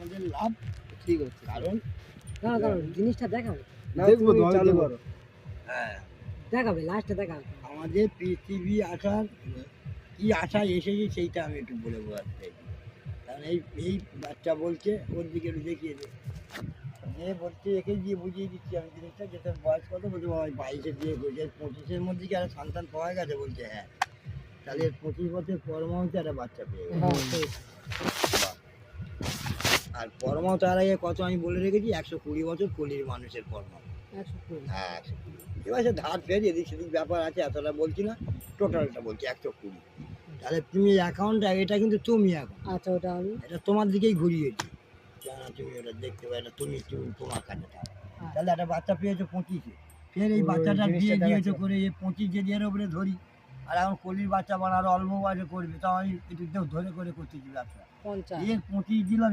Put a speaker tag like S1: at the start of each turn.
S1: আমাদের লাভ ঠিক হচ্ছে, কারণ
S2: জিনিসটা দেখাবে,
S1: দেখবো তো চালু করো। হ্যাঁ,
S2: দেখাবে লাস্টে দেখাবে।
S1: আমাদের পৃথিবী আসার কি আশায় এসেছি সেইটা আমি একটু বলে বোঝাতে চাইছি। কারণ এই বাচ্চা বলছে, ওর দিকে একটু দেখিয়ে দে, যে বলছে একে গিয়ে বুঝিয়ে দিচ্ছি আমি জিনিসটা, যে তোর বয়স কত, বলছে বাবা 22-এ বিয়ে করেছে, 25-এর মধ্যে কি আর সন্তান পাওয়া গেছে, বলছে হ্যাঁ। তাহলে 25 বছর পরমাহতে একটা বাচ্চা পেয়ে গেছে। আর পরমা তার আগে কত আমি বলে রেখেছি, 120 বছর কলির মানুষের পরমা। হ্যাঁ, 120। এবার সে ধার ফের এদিক সেদিক ব্যাপার আছে, এতটা বলছি না, টোটালটা বলছি 120। তাহলে তুমি অ্যাকাউন্টটা, এটা কিন্তু তুমি এখন,
S2: আচ্ছা ওটা আমি
S1: এটা তোমার দিকেই ঘুরিয়েছি, জানা তুমি ওটা দেখতে পাই না, তুমি তোমার কাছে থাকো। তাহলে একটা বাচ্চা পেয়েছো 25-এ, ফের এই বাচ্চাটা দিয়ে দিয়েছো করে এই 25 যদি এর ওপরে ধরি, আর এখন কলির বাচ্চা বানারও অল্প বয়সে করবে, তাও আমি একটু ধরে করে করতেছি ব্যবসা।
S2: 50
S1: এর 25 দিলাম,